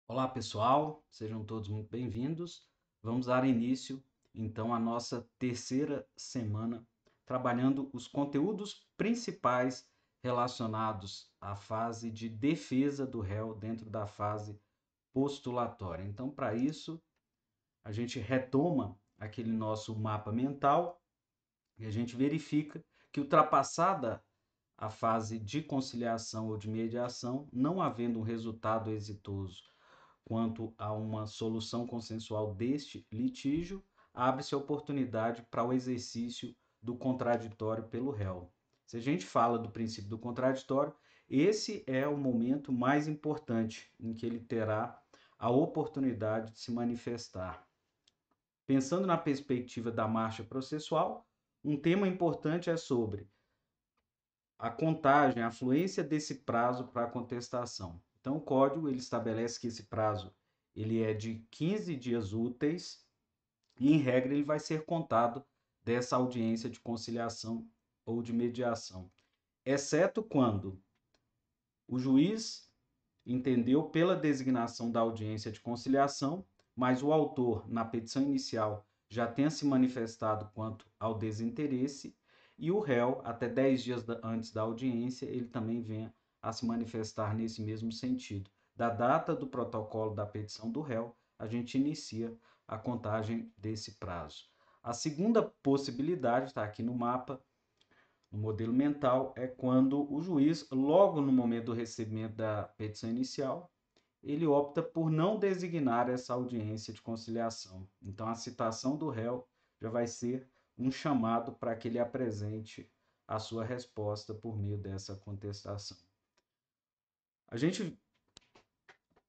Olá, pessoal, sejam todos muito bem-vindos. Vamos dar início, então, à nossa terceira semana, trabalhando os conteúdos principais relacionados à fase de defesa do réu dentro da fase postulatória. Então, para isso, a gente retoma aquele nosso mapa mental e a gente verifica que, ultrapassada a fase de conciliação ou de mediação, não havendo um resultado exitoso quanto a uma solução consensual deste litígio, abre-se a oportunidade para o exercício do contraditório pelo réu. Se a gente fala do princípio do contraditório, esse é o momento mais importante em que ele terá a oportunidade de se manifestar. Pensando na perspectiva da marcha processual, um tema importante é sobre a contagem, a fluência desse prazo para a contestação. Então, o código ele estabelece que esse prazo ele é de 15 dias úteis e, em regra, ele vai ser contado dessa audiência de conciliação ou de mediação, exceto quando o juiz entendeu pela designação da audiência de conciliação, mas o autor, na petição inicial, já tenha se manifestado quanto ao desinteresse e o réu, até 10 dias antes da audiência, ele também venha a se manifestar nesse mesmo sentido. Da data do protocolo da petição do réu, a gente inicia a contagem desse prazo. A segunda possibilidade, está aqui no mapa, no modelo mental, é quando o juiz, logo no momento do recebimento da petição inicial, ele opta por não designar essa audiência de conciliação. Então, a citação do réu já vai ser um chamado para que ele apresente a sua resposta por meio dessa contestação. A gente,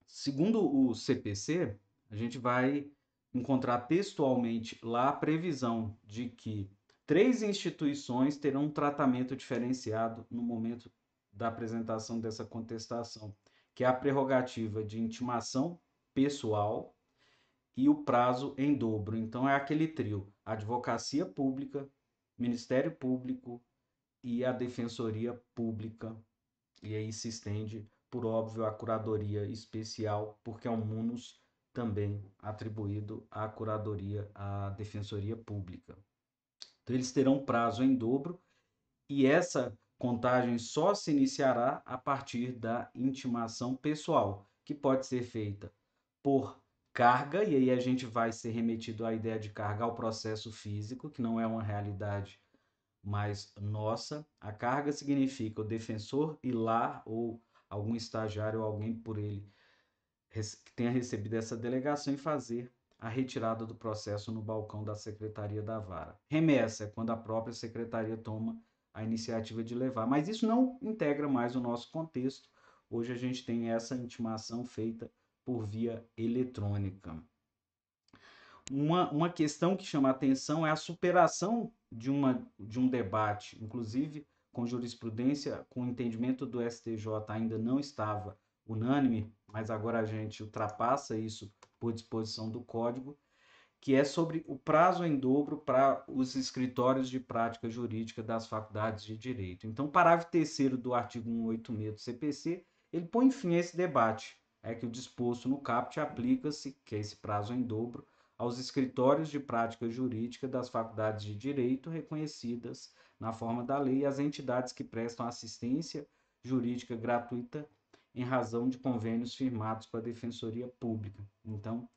segundo o CPC, a gente vai encontrar textualmente lá a previsão de que três instituições terão um tratamento diferenciado no momento da apresentação dessa contestação, que é a prerrogativa de intimação pessoal e o prazo em dobro. Então é aquele trio: Advocacia Pública, Ministério Público e a Defensoria Pública, e aí se estende, por óbvio, a curadoria especial, porque é um munus também atribuído à curadoria, à Defensoria Pública. Então, eles terão prazo em dobro e essa contagem só se iniciará a partir da intimação pessoal, que pode ser feita por carga, e aí a gente vai ser remetido à ideia de carga ao processo físico, que não é uma realidade mas nossa. A carga significa o defensor ir lá ou algum estagiário ou alguém por ele que tenha recebido essa delegação e fazer a retirada do processo no balcão da secretaria da vara. Remessa é quando a própria secretaria toma a iniciativa de levar, mas isso não integra mais o nosso contexto. Hoje a gente tem essa intimação feita por via eletrônica. Uma questão que chama a atenção é a superação de um debate, inclusive com jurisprudência, com o entendimento do STJ ainda não estava unânime, mas agora a gente ultrapassa isso por disposição do Código, que é sobre o prazo em dobro para os escritórios de prática jurídica das faculdades de Direito. Então, o parágrafo 3º do artigo 186 do CPC, ele põe fim a esse debate. É que o disposto no caput aplica-se, que é esse prazo em dobro, aos escritórios de prática jurídica das faculdades de Direito reconhecidas na forma da lei e às entidades que prestam assistência jurídica gratuita em razão de convênios firmados com a Defensoria Pública. Então,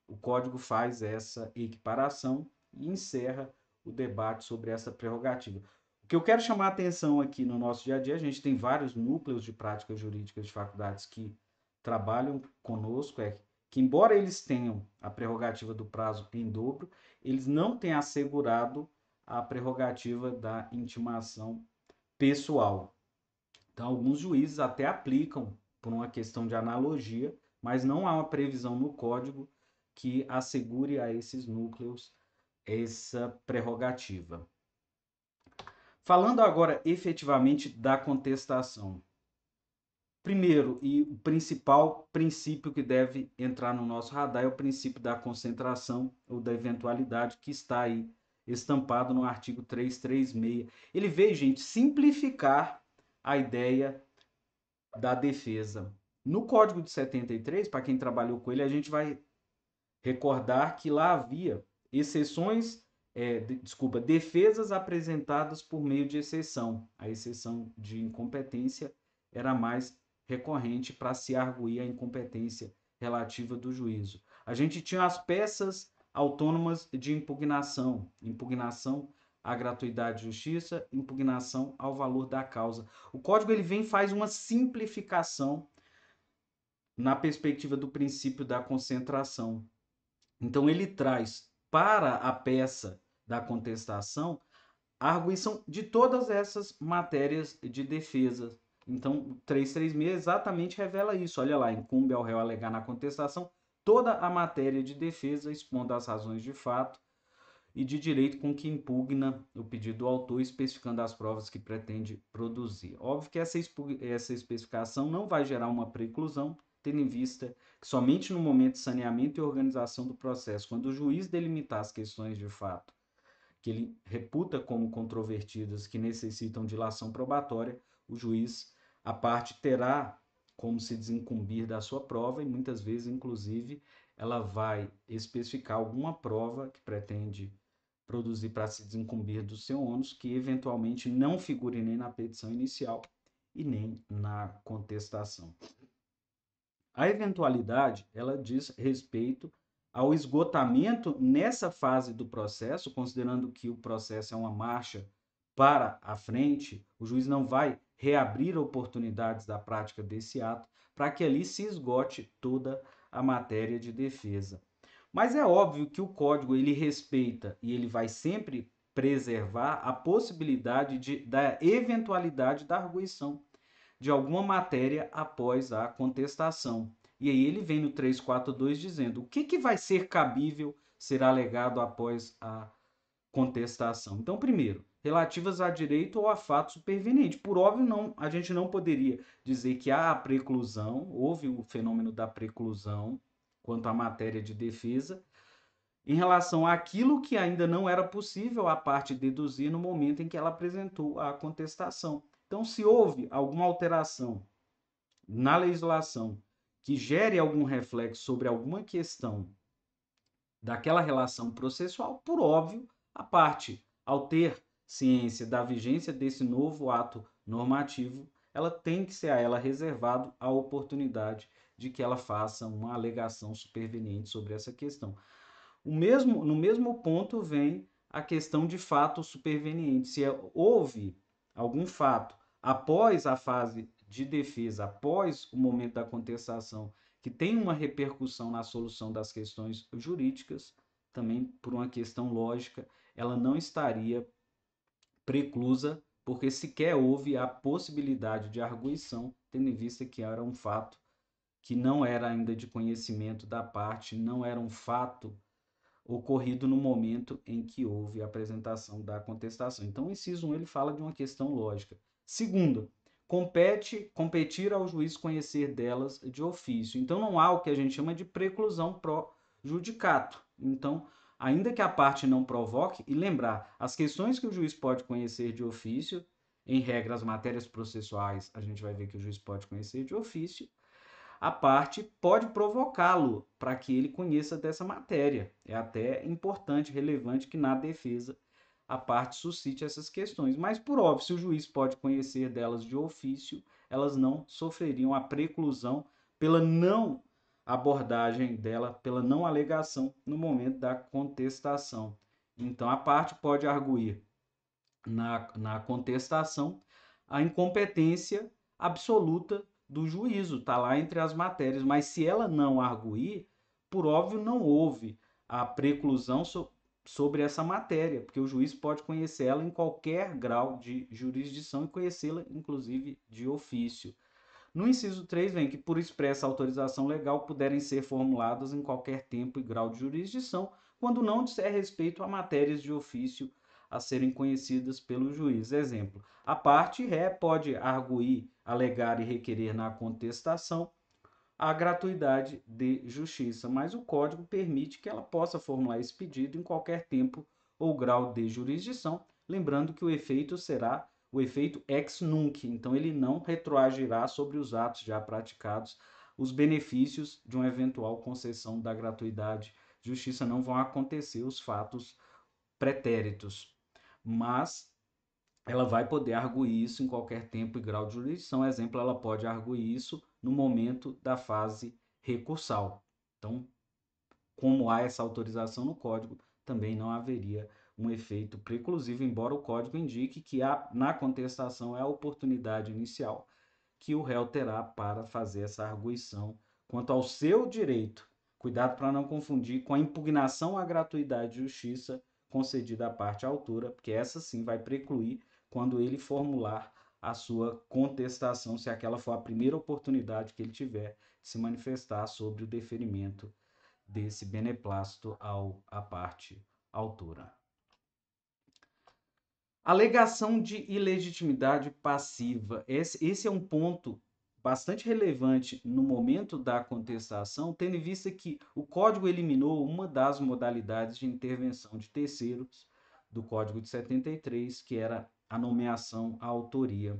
o código faz essa equiparação e encerra o debate sobre essa prerrogativa. O que eu quero chamar a atenção aqui no nosso dia a dia, a gente tem vários núcleos de prática jurídica de faculdades que trabalham conosco, é que embora eles tenham a prerrogativa do prazo em dobro, eles não têm assegurado a prerrogativa da intimação pessoal. Então, alguns juízes até aplicam por uma questão de analogia, mas não há uma previsão no código que assegure a esses núcleos essa prerrogativa. Falando agora efetivamente da contestação. Primeiro e o principal princípio que deve entrar no nosso radar é o princípio da concentração ou da eventualidade que está aí estampado no artigo 336. Ele veio, gente, simplificar a ideia da defesa. No Código de 73, para quem trabalhou com ele, a gente vai recordar que lá havia exceções, defesas apresentadas por meio de exceção. A exceção de incompetência era mais recorrente para se arguir a incompetência relativa do juízo. A gente tinha as peças autônomas de impugnação, impugnação à gratuidade de justiça, impugnação ao valor da causa. O código ele vem e faz uma simplificação na perspectiva do princípio da concentração. Então ele traz para a peça da contestação a arguição de todas essas matérias de defesa. Então, o 336 exatamente revela isso. Olha lá, incumbe ao réu alegar na contestação toda a matéria de defesa, expondo as razões de fato e de direito com que impugna o pedido do autor, especificando as provas que pretende produzir. Óbvio que essa especificação não vai gerar uma preclusão, tendo em vista que somente no momento de saneamento e organização do processo, quando o juiz delimitar as questões de fato que ele reputa como controvertidas, que necessitam de ilação probatória, o juiz, a parte terá como se desincumbir da sua prova e muitas vezes, inclusive, ela vai especificar alguma prova que pretende produzir para se desincumbir do seu ônus, que eventualmente não figure nem na petição inicial e nem na contestação. A eventualidade, ela diz respeito ao esgotamento nessa fase do processo, considerando que o processo é uma marcha para a frente, o juiz não vai reabrir oportunidades da prática desse ato para que ali se esgote toda a matéria de defesa. Mas é óbvio que o código ele respeita e ele vai sempre preservar a possibilidade da eventualidade da arguição de alguma matéria após a contestação. E aí ele vem no 342 dizendo o que vai ser cabível ser alegado após a contestação. Então, primeiro, relativas a direito ou a fato superveniente. Por óbvio, não, a gente não poderia dizer que há a preclusão, houve o fenômeno da preclusão quanto à matéria de defesa, em relação àquilo que ainda não era possível a parte deduzir no momento em que ela apresentou a contestação. Então, se houve alguma alteração na legislação que gere algum reflexo sobre alguma questão daquela relação processual, por óbvio, a parte, ao ter ciência da vigência desse novo ato normativo, ela tem que ser a ela reservado a oportunidade de que ela faça uma alegação superveniente sobre essa questão. No mesmo ponto vem a questão de fato superveniente. Se houve algum fato após a fase de defesa, após o momento da contestação, que tem uma repercussão na solução das questões jurídicas, também por uma questão lógica, ela não estaria preclusa, porque sequer houve a possibilidade de arguição, tendo em vista que era um fato que não era ainda de conhecimento da parte, não era um fato ocorrido no momento em que houve a apresentação da contestação. Então, o inciso 1 ele fala de uma questão lógica. Segundo, competir ao juiz conhecer delas de ofício. Então, não há o que a gente chama de preclusão pro judicato. Então, ainda que a parte não provoque, e lembrar, as questões que o juiz pode conhecer de ofício, em regra, as matérias processuais, a gente vai ver que o juiz pode conhecer de ofício, a parte pode provocá-lo para que ele conheça dessa matéria. É até importante, relevante que na defesa a parte suscite essas questões. Mas, por óbvio, se o juiz pode conhecer delas de ofício, elas não sofreriam a preclusão pela não abordagem dela, pela não alegação no momento da contestação. Então, a parte pode arguir na contestação a incompetência absoluta do juízo, está lá entre as matérias, mas se ela não arguir, por óbvio não houve a preclusão sobre essa matéria, porque o juiz pode conhecê-la em qualquer grau de jurisdição e conhecê-la, inclusive, de ofício. No inciso 3 vem que, por expressa autorização legal, puderem ser formuladas em qualquer tempo e grau de jurisdição, quando não disser respeito a matérias de ofício a serem conhecidas pelo juiz. Exemplo, a parte ré pode arguir, alegar e requerer na contestação a gratuidade de justiça, mas o Código permite que ela possa formular esse pedido em qualquer tempo ou grau de jurisdição, lembrando que o efeito será o efeito ex nunc, então ele não retroagirá sobre os atos já praticados os benefícios de uma eventual concessão da gratuidade de justiça, não vão acontecer os fatos pretéritos, mas ela vai poder arguir isso em qualquer tempo e grau de jurisdição. Exemplo, ela pode arguir isso no momento da fase recursal. Então, como há essa autorização no código, também não haveria um efeito preclusivo, embora o código indique que na contestação é a oportunidade inicial que o réu terá para fazer essa arguição quanto ao seu direito. Cuidado para não confundir com a impugnação à gratuidade de justiça concedida à parte autora, porque essa sim vai precluir quando ele formular a sua contestação, se aquela for a primeira oportunidade que ele tiver de se manifestar sobre o deferimento desse beneplácito à parte autora. Alegação de ilegitimidade passiva. Esse é um ponto bastante relevante no momento da contestação, tendo em vista que o Código eliminou uma das modalidades de intervenção de terceiros do Código de 73, que era a nomeação à autoria.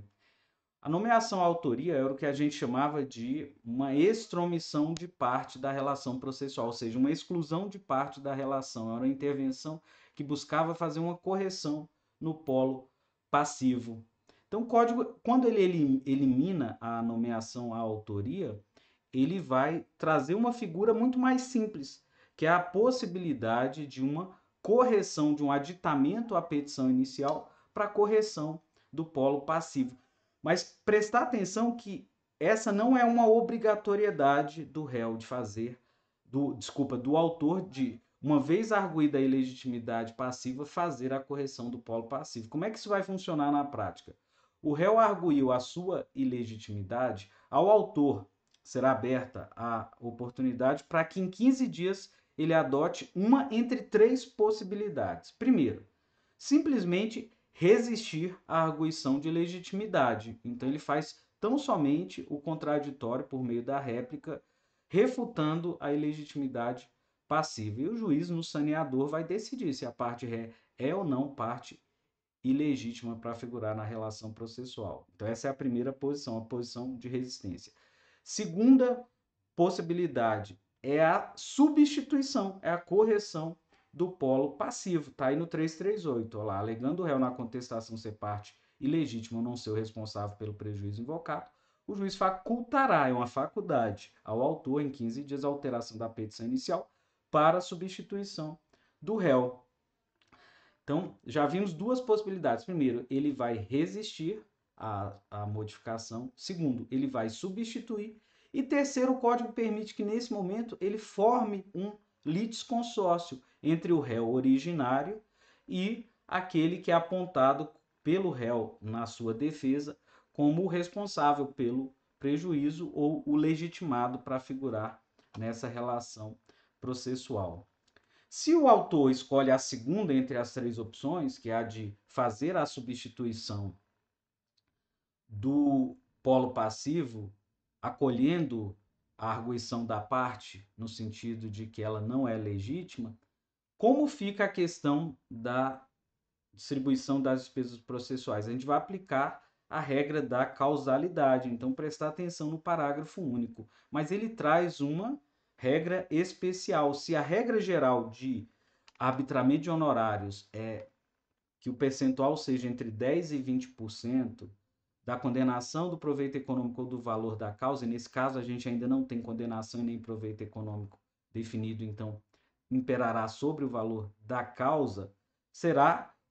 A nomeação à autoria era o que a gente chamava de uma extromissão de parte da relação processual, ou seja, uma exclusão de parte da relação. Era uma intervenção que buscava fazer uma correção no polo passivo. Então, o código, quando ele elimina a nomeação à autoria, ele vai trazer uma figura muito mais simples, que é a possibilidade de uma correção, de um aditamento à petição inicial para correção do polo passivo. Mas prestar atenção que essa não é uma obrigatoriedade do réu de fazer, do autor de, uma vez arguída a ilegitimidade passiva, fazer a correção do polo passivo. Como é que isso vai funcionar na prática? O réu arguiu a sua ilegitimidade, ao autor será aberta a oportunidade para que em 15 dias ele adote uma entre três possibilidades. Primeiro, simplesmente resistir à arguição de legitimidade. Então ele faz tão somente o contraditório por meio da réplica, refutando a ilegitimidade passiva. E o juiz, no saneador, vai decidir se a parte ré é ou não parte ilegítima para figurar na relação processual. Então essa é a primeira posição, a posição de resistência. Segunda possibilidade é a substituição, é a correção do polo passivo. Está aí no 338, olha lá, alegando o réu na contestação ser parte ilegítima ou não ser o responsável pelo prejuízo invocado, o juiz facultará, é uma faculdade, ao autor em 15 dias a alteração da petição inicial para substituição do réu. Então, já vimos duas possibilidades. Primeiro, ele vai resistir à modificação. Segundo, ele vai substituir. E terceiro, o código permite que, nesse momento, ele forme um litisconsórcio entre o réu originário e aquele que é apontado pelo réu na sua defesa como o responsável pelo prejuízo ou o legitimado para figurar nessa relação processual. Se o autor escolhe a segunda entre as três opções, que é a de fazer a substituição do polo passivo, acolhendo a arguição da parte, no sentido de que ela não é legítima, como fica a questão da distribuição das despesas processuais? A gente vai aplicar a regra da causalidade, então prestar atenção no parágrafo único. Mas ele traz uma regra especial. Se a regra geral de arbitramento de honorários é que o percentual seja entre 10% e 20% da condenação do proveito econômico ou do valor da causa, e nesse caso a gente ainda não tem condenação e nem proveito econômico definido, então imperará sobre o valor da causa,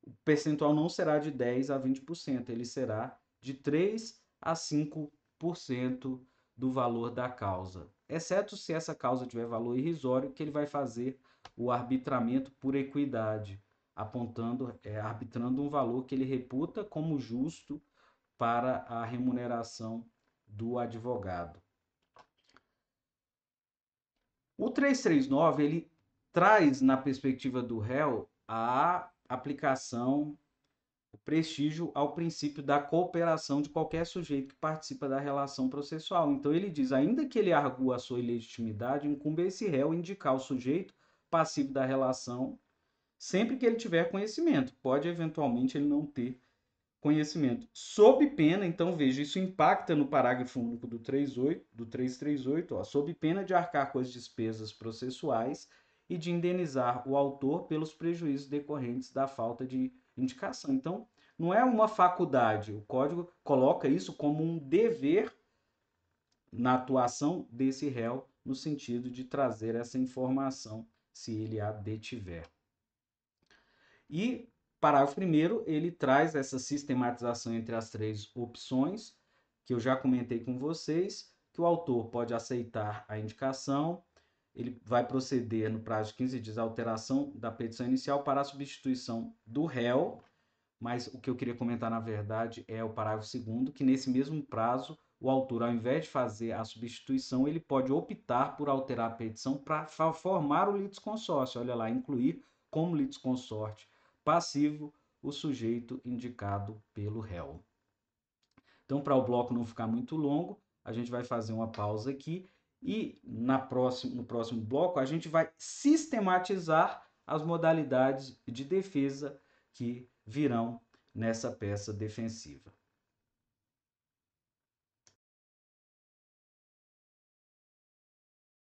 o percentual não será de 10% a 20%, ele será de 3% a 5% do valor da causa, exceto se essa causa tiver valor irrisório, que ele vai fazer o arbitramento por equidade, arbitrando um valor que ele reputa como justo para a remuneração do advogado. O 339, ele traz na perspectiva do réu a aplicação, o prestígio ao princípio da cooperação de qualquer sujeito que participa da relação processual. Então ele diz, ainda que ele argua a sua ilegitimidade, incumbe a esse réu indicar o sujeito passivo da relação sempre que ele tiver conhecimento. Pode eventualmente ele não ter conhecimento, sob pena, então veja, isso impacta no parágrafo único do 338, ó, sob pena de arcar com as despesas processuais e de indenizar o autor pelos prejuízos decorrentes da falta de indicação. Então, não é uma faculdade, o código coloca isso como um dever na atuação desse réu, no sentido de trazer essa informação, se ele a detiver. E parágrafo primeiro, ele traz essa sistematização entre as três opções, que eu já comentei com vocês, que o autor pode aceitar a indicação, ele vai proceder no prazo de 15 dias à alteração da petição inicial para a substituição do réu, mas o que eu queria comentar, na verdade, é o parágrafo segundo, que nesse mesmo prazo, o autor, ao invés de fazer a substituição, ele pode optar por alterar a petição para formar o litisconsórcio, olha lá, incluir como litisconsorte passivo o sujeito indicado pelo réu. Então, para o bloco não ficar muito longo, a gente vai fazer uma pausa aqui e no próximo bloco a gente vai sistematizar as modalidades de defesa que virão nessa peça defensiva.